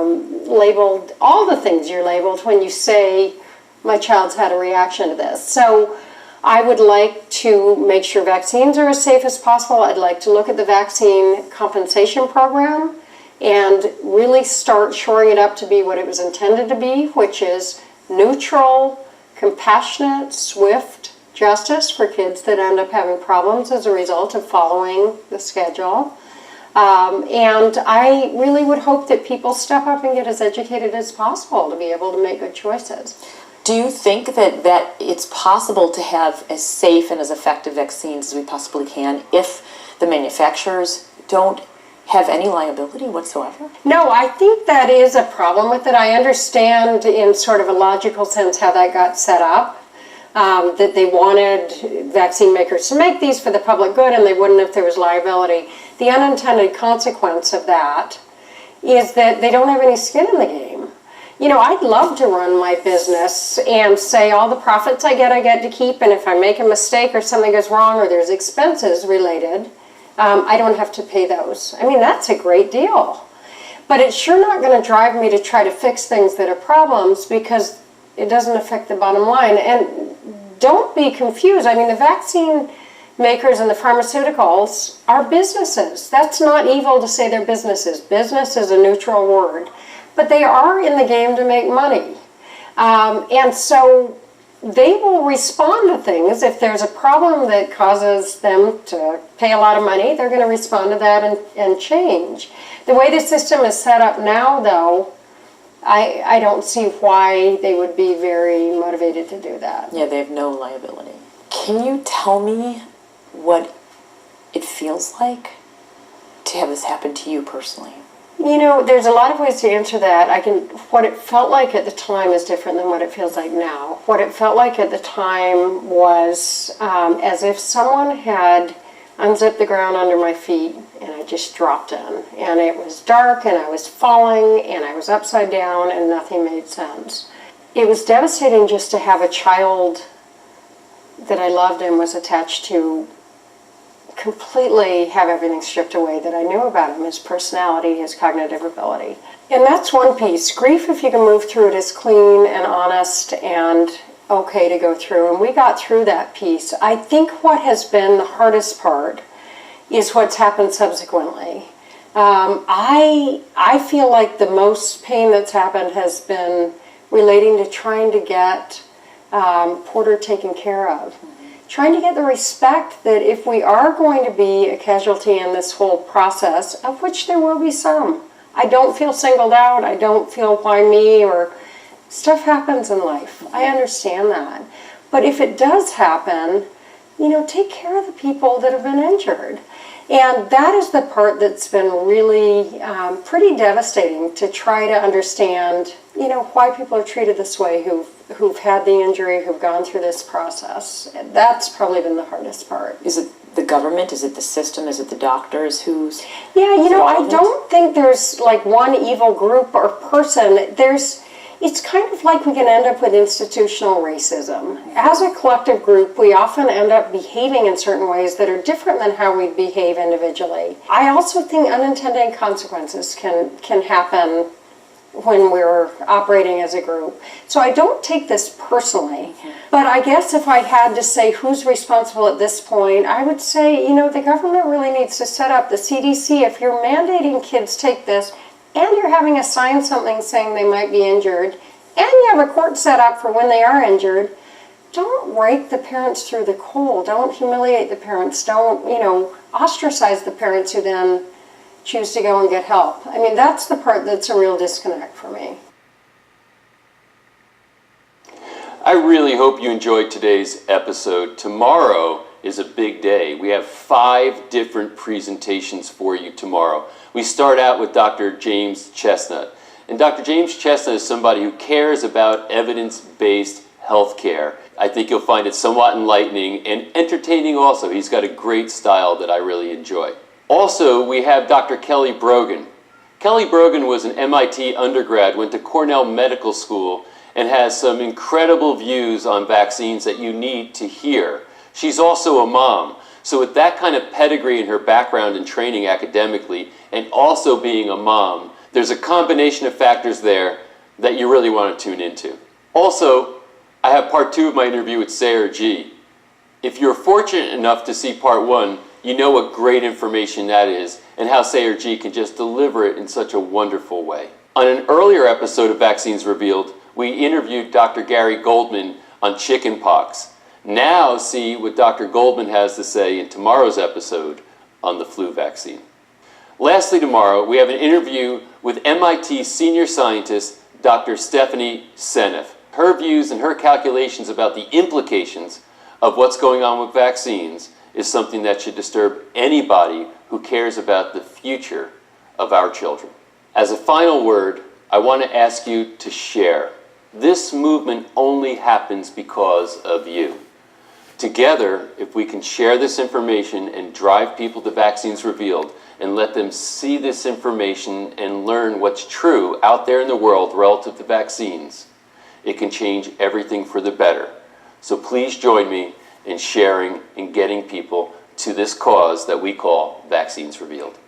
labeled all the things you're labeled when you say my child's had a reaction to this. So I would like to make sure vaccines are as safe as possible. I'd like to look at the vaccine compensation program and really start shoring it up to be what it was intended to be, which is neutral, compassionate, swift justice for kids that end up having problems as a result of following the schedule. And I really would hope that people step up and get as educated as possible to be able to make good choices. Do you think that it's possible to have as safe and as effective vaccines as we possibly can if the manufacturers don't have any liability whatsoever? No, I think that is a problem with it. I understand in sort of a logical sense how that got set up, that they wanted vaccine makers to make these for the public good and they wouldn't if there was liability. The unintended consequence of that is that they don't have any skin in the game. You know, I'd love to run my business and say all the profits I get to keep, and if I make a mistake or something goes wrong or there's expenses related, I don't have to pay those. I mean, that's a great deal. But it's sure not going to drive me to try to fix things that are problems because it doesn't affect the bottom line. And don't be confused. I mean, the vaccine makers and the pharmaceuticals are businesses. That's not evil to say they're businesses. Business is a neutral word. But they are in the game to make money. And so they will respond to things. If there's a problem that causes them to pay a lot of money, they're going to respond to that and change. The way the system is set up now, though, I don't see why they would be very motivated to do that. Yeah, they have no liability. Can you tell me what it feels like to have this happen to you personally? You know, there's a lot of ways to answer that. What it felt like at the time is different than what it feels like now. What it felt like at the time was as if someone had unzipped the ground under my feet and I just dropped in. And it was dark and I was falling and I was upside down and nothing made sense. It was devastating just to have a child that I loved and was attached to completely have everything stripped away that I knew about him, his personality, his cognitive ability. And that's one piece. Grief, if you can move through it, is clean and honest and okay to go through. And we got through that piece. I think what has been the hardest part is what's happened subsequently. I feel like the most pain that's happened has been relating to trying to get Porter taken care of. Trying to get the respect that if we are going to be a casualty in this whole process, of which there will be some, I don't feel singled out, I don't feel why me, or stuff happens in life. I understand that. But if it does happen, you know, take care of the people that have been injured. And that is the part that's been really pretty devastating to try to understand, you know, why people are treated this way who've had the injury, who've gone through this process. That's probably been the hardest part. Is it the government? Is it the system? Is it the doctors? Who's... Yeah, you know, I don't think there's like one evil group or person. It's kind of like we can end up with institutional racism. As a collective group, we often end up behaving in certain ways that are different than how we behave individually. I also think unintended consequences can happen when we're operating as a group. So I don't take this personally, but I guess if I had to say who's responsible at this point, I would say, you know, the government really needs to set up the CDC. If you're mandating kids take this, and you're having to sign something saying they might be injured, and you have a court set up for when they are injured, don't rake the parents through the coal. Don't humiliate the parents. Don't, you know, ostracize the parents who then choose to go and get help. I mean, that's the part that's a real disconnect for me. I really hope you enjoyed today's episode. Tomorrow is a big day. We have 5 different presentations for you tomorrow. We start out with Dr. James Chestnut. And Dr. James Chestnut is somebody who cares about evidence-based healthcare. I think you'll find it somewhat enlightening and entertaining also. He's got a great style that I really enjoy. Also, we have Dr. Kelly Brogan. Kelly Brogan was an MIT undergrad, went to Cornell Medical School, and has some incredible views on vaccines that you need to hear. She's also a mom. So with that kind of pedigree in her background and training academically, and also being a mom, There's a combination of factors there that you really want to tune into. Also, I have part 2 of my interview with Sarah G. If you're fortunate enough to see part 1, you know what great information that is and how Sarah G can just deliver it in such a wonderful way. On an earlier episode of Vaccines Revealed, we interviewed Dr. Gary Goldman on chickenpox. Now see what Dr. Goldman has to say in tomorrow's episode on the flu vaccine. Lastly, tomorrow, we have an interview with MIT senior scientist Dr. Stephanie Seneff. Her views and her calculations about the implications of what's going on with vaccines is something that should disturb anybody who cares about the future of our children. As a final word, I want to ask you to share. This movement only happens because of you. Together, if we can share this information and drive people to Vaccines Revealed and let them see this information and learn what's true out there in the world relative to vaccines, it can change everything for the better. So please join me in sharing and getting people to this cause that we call Vaccines Revealed.